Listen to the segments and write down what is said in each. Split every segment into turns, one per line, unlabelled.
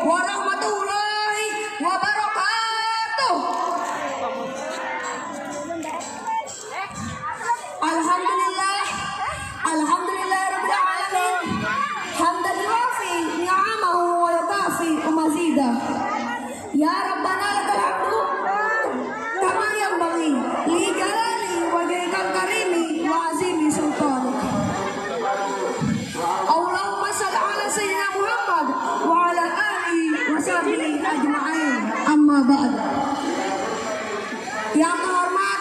warahmatullahi wabarakatuh. Alhamdulillah, alhamdulillah rabbil alamin. Hamdan yuafi ni'amahu wa yukafi mazidah. Ya Rabbana lakal hamdu kama yanbaghi li jalali wajhikal karimi wa azimi sultanik. Allahumma shalli ala sayyidina Muhammad wa ala alihi wa sahbihi ajma'in. Amma ba'd. Yang terhormat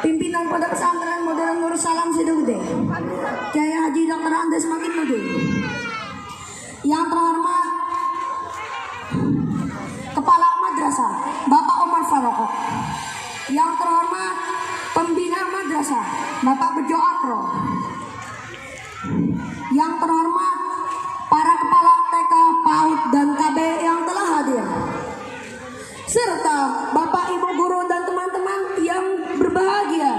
pimpinan Pondok Pesantren Modern Nur Salam Sidoarjo, Kiai Haji Dr. Andes Makin Mudin. Yang terhormat Kepala Madrasah Bapak Omar Faroko. Yang terhormat Pembina Madrasah Bapak Bejo Akro. Yang terhormat para kepala TK, PAUD dan KB yang telah hadir, serta Bapak Ibu guru dan teman-teman yang berbahagia.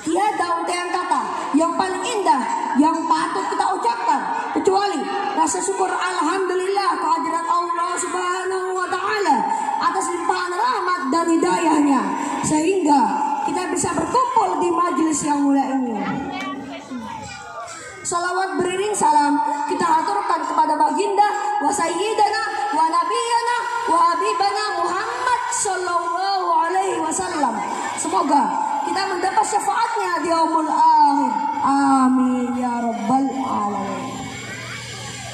Tiada untaian kata yang paling indah yang patut kita ucapkan kecuali rasa syukur alhamdulillah kehadirat Allah Subhanahu wa taala atas limpahan rahmat dan hidayahnya sehingga kita bisa berkumpul di majelis yang mulia ini. Salawat beriring salam kita aturkan kepada baginda wa sayyidana wa nabiyana wa habibana Muhammad sallallahu alaihi wasallam. Semoga kita mendapat syafaatnya di yaumul akhir. Amin ya rabbal alamin.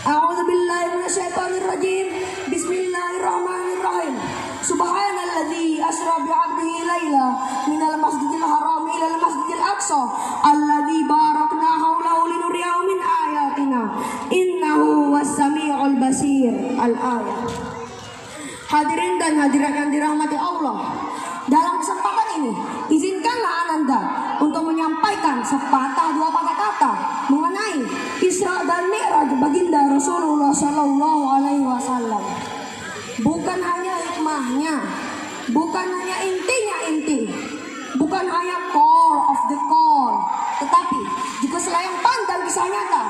A'udzu billahi minasyaitonir rajim. Bismillahirrahmanirrahim. Subhanalladzi asra bi 'abdihi laila minal masjidil haram ilal masjidil aqsa alladzi barakna haulahu linuriyahu min ayatina innahu was-sami'ul basir. Al-ayat. Hadirin dan hadirat yang dirahmati Allah, dalam kesempatan ini izinkanlah Ananda untuk menyampaikan sepatah dua patah kata mengenai Isra dan Mi'raj baginda Rasulullah sallallahu alaihi wasallam. Bukan hanya hikmahnya, bukan hanya intinya inti, bukan hanya core of the core, tetapi juga selayang pandang kisah nyata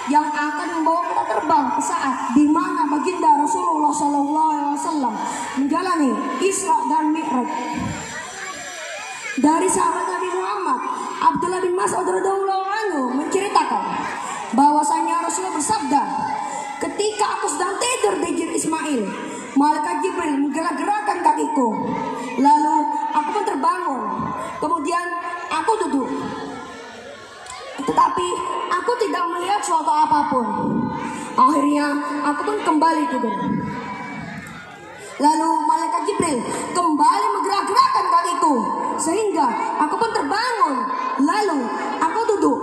yang akan membawa kita terbang ke saat di mana baginda Rasulullah sallallahu alaihi wasallam menjalani Isra dan Mi'raj. Dari sahabat Nabi Muhammad, Abdullah bin Mas'ud radhiyallahu anhu menceritakan bahwasanya Rasulullah bersabda, ketika aku sedang tidur di Jir Ismail, malaikat Jibril menggerak-gerakkan kakiku. Lalu aku pun terbangun. Kemudian aku duduk. Tetapi aku tidak melihat suatu apapun. Akhirnya aku pun kembali tidur. Lalu malaikat Jibril kembali menggerak-gerakkan kakiku sehingga aku pun terbangun. Lalu aku duduk.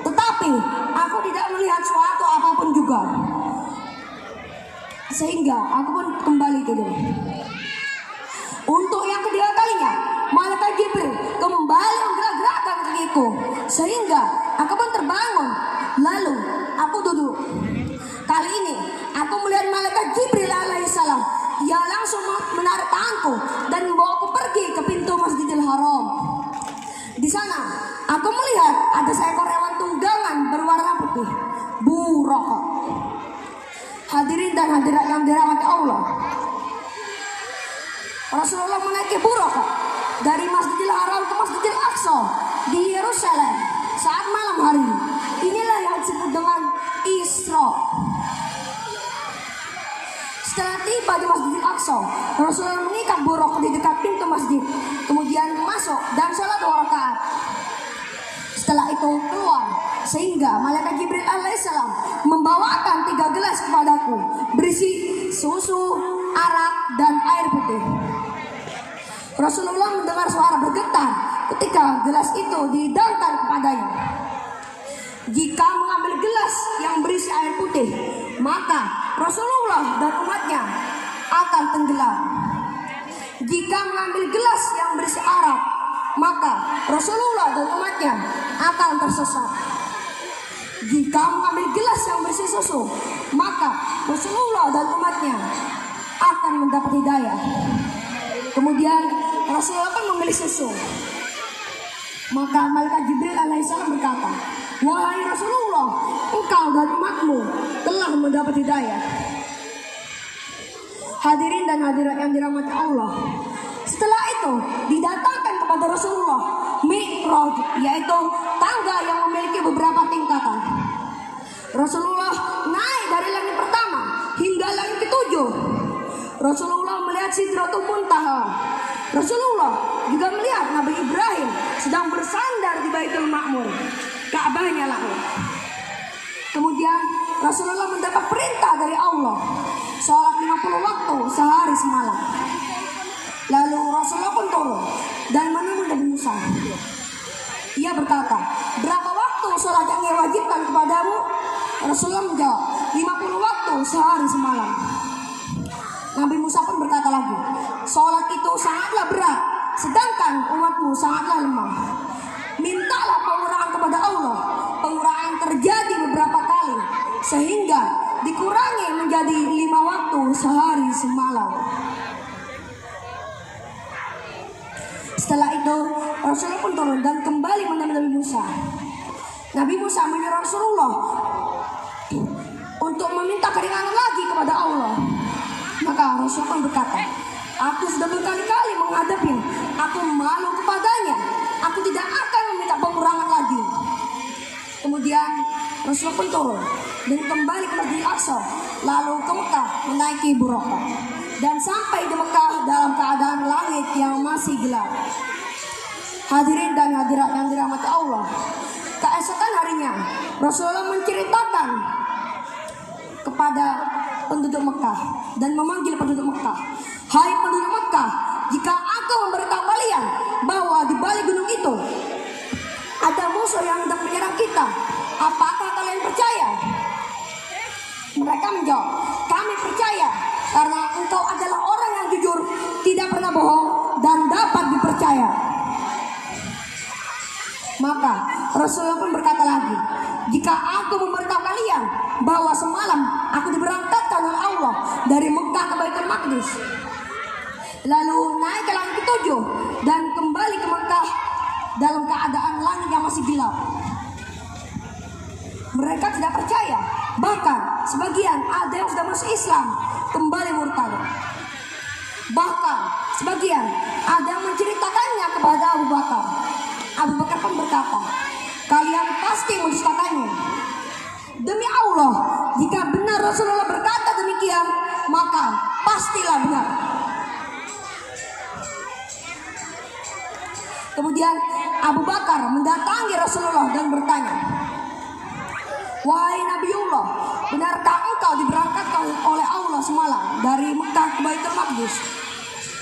Tetapi aku tidak melihat suatu apapun juga. Sehingga aku pun kembali tidur. Untuk yang kedua kalinya, malaikat Jibril kembali menggerak-gerakkan kakiku sehingga aku pun terbangun. Lalu aku duduk. Kali ini aku melihat malaikat Jibril alaihissalam. Ia langsung menarik tanganku dan membawaku pergi ke pintu Masjidil Haram. Di sana aku melihat ada seekor hewan tunggangan berwarna putih, buraka. Hadirin dan hadirat yang dirahmati Allah, Rasulullah menaiki buraka dari Masjidil Haram ke Masjidil Aqsa di Yerusalem saat malam hari. Inilah yang disebut dengan Isra. Setelah tiba di Masjidil Aqsa, Rasulullah mengikat buraka di dekat pintu masjid, kemudian masuk dan sholat 2 rakaat. Setelah itu keluar, sehingga malaikat Jibril alaihissalam membawakan 3 gelas kepadaku berisi susu, arak, dan air putih. Rasulullah mendengar suara bergetar ketika gelas itu dihidangkan kepadanya. Jika mengambil gelas yang berisi air putih, maka Rasulullah dan umatnya akan tenggelam. Jika mengambil gelas yang berisi arak, maka Rasulullah dan umatnya akan tersesat. Jika mengambil gelas yang berisi susu, maka Rasulullah dan umatnya akan mendapat hidayah. Kemudian Rasulullah pun memilih susu. Maka malaikat Jibril alaihissalam berkata, Wahai Rasulullah, engkau dan umatmu telah mendapat hidayah. Hadirin dan hadirat yang dirahmati Allah, setelah itu didatangkan kepada Rasulullah Mi'raj, yaitu tangga yang memiliki beberapa tingkatan. Rasulullah naik dari langit pertama hingga langit ketujuh. Rasulullah melihat Sidratul Muntaha. Rasulullah juga melihat Nabi Ibrahim sedang bersandar di Baitul Ma'mur, Ka'bahnya lah. Kemudian Rasulullah mendapat perintah dari Allah, sholat 50 waktu sehari semalam. Lalu Rasulullah pun turun dan menemui Nabi Musa. Ia berkata, berapa waktu sholat yang diwajibkan kepadamu? Rasulullah menjawab, 50 waktu sehari semalam. Nabi Musa pun berkata lagi, sholat itu sangatlah berat, sedangkan umatmu sangatlah lemah. Mintalah pengurangan kepada Allah. Pengurangan terjadi beberapa kali, sehingga dikurangi menjadi 5 waktu sehari semalam. Setelah itu Rasulullah pun turun dan kembali menemui Nabi Musa. Nabi Musa menyuruh Rasulullah untuk meminta keringanan lagi kepada Allah. Maka Rasulullah pun berkata, aku sudah berkali-kali menghadapinya, aku malu kepadanya, aku tidak akan meminta pengurangan lagi. Kemudian Rasulullah pun turun dan kembali ke Masjidil Aqsa, lalu ke Mekah menaiki Buraqah, dan sampai di Mekah dalam keadaan langit yang masih gelap. Hadirin dan hadirat yang dirahmati Allah, keesokan harinya Rasulullah menceritakan kepada penduduk Mekah dan memanggil penduduk Mekah, hai penduduk Mekah, jika aku memberitahu kalian bahwa di balik gunung itu ada musuh yang hendak menyerang kita, apakah kalian percaya? Mereka menjawab, kami percaya, karena engkau adalah orang yang jujur, tidak pernah bohong, dan dapat dipercaya. Maka Rasulullah pun berkata lagi, jika aku memberitahu kalian bahwa semalam aku diberangkatkan oleh Allah dari Mekah ke Baitul Maqdis, lalu naik ke langit ketujuh dan kembali ke Mekah dalam keadaan langit yang masih gelap, mereka tidak percaya. Bahkan sebagian ada yang sudah masuk Islam kembali murtad. Bahkan sebagian ada yang menceritakannya kepada Abu Bakar. Abu Bakar pun berkata, kalian pasti mendustakannya. Demi Allah, jika benar Rasulullah berkata demikian, maka pastilah benar. Kemudian Abu Bakar mendatangi Rasulullah dan bertanya, wahai Nabiullah, benarkah engkau diberangkatkan oleh Allah semalam dari Mekah ke Baitul Maqdis?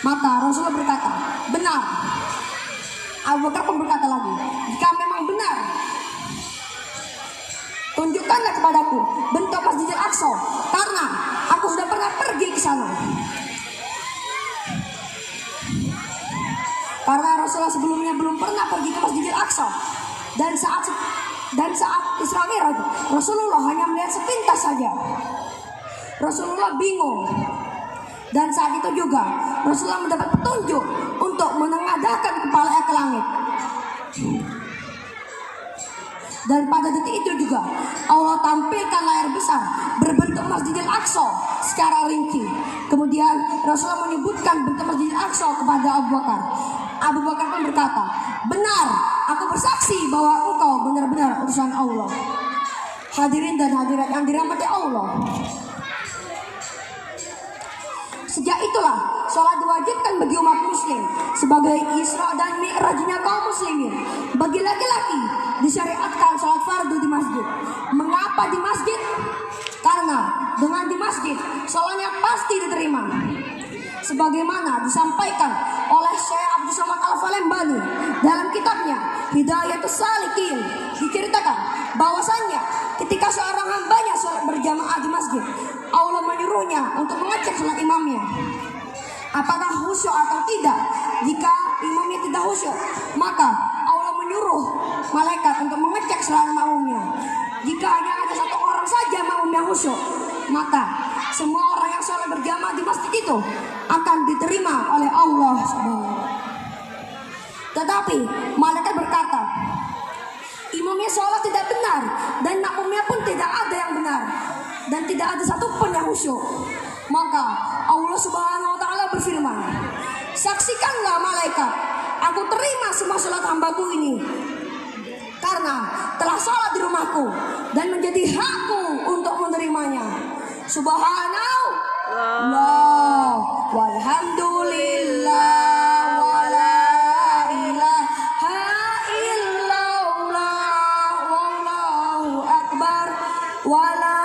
Maka Rasulullah berkata, benar. Abu Bakar pun berkata lagi, jika memang benar, tunjukkanlah kepadaku bentuk Masjidil Aqsa, karena aku sudah pernah pergi ke sana. Karena Rasulullah sebelumnya belum pernah pergi ke Masjidil Aqsa, dan saat Isra Mi'raj, Rasulullah hanya melihat sepintas saja. Rasulullah bingung. Dan saat itu juga Rasulullah mendapat petunjuk untuk menengadahkan kepalanya ke langit. Dan pada detik itu juga Allah tampilkan layar besar berbentuk Masjidil Aqsa secara rinci. Kemudian Rasulullah menyebutkan bentuk Masjidil Aqsa kepada Abu Bakar. Abu Bakar pun berkata, benar, aku bersaksi bahwa engkau benar-benar utusan Allah. Hadirin dan hadirat yang dirahmati Allah, sejak itulah sholat diwajibkan bagi umat muslim sebagai Isra dan Mi'rajnya kaum muslimin. Bagi laki-laki disyariatkan sholat fardu di masjid. Mengapa di masjid? Karena dengan di masjid sholatnya pasti diterima. Sebagaimana disampaikan oleh Syekh Abdul Somad Al-Falembani dalam kitabnya Hidayatus Salikin, diceritakan bahwasannya ketika seorang hambanya sholat berjamaah di masjid, Allah menyuruhnya untuk mengecek sholat imamnya, apakah khusyuk atau tidak. Jika imamnya tidak khusyuk, maka Allah menyuruh malaikat untuk mengecek sholat makmumnya. Jika hanya ada satu orang saja makmum yang khusyuk, maka semua orang yang sholat berjamaah di masjid itu akan diterima oleh Allah SWT. Tetapi malaikat berkata, imamnya sholat tidak benar dan makmumnya pun tidak ada yang benar dan tidak ada satupun yang khusyuk, maka Allah Subhanahu wa taala berfirman, saksikanlah malaikat, aku terima semua sholat hambaku ini karena telah sholat di rumahku dan menjadi hakku untuk menerimanya. Subhanallah walhamdulillah wala ilaha illallah wallahu akbar wala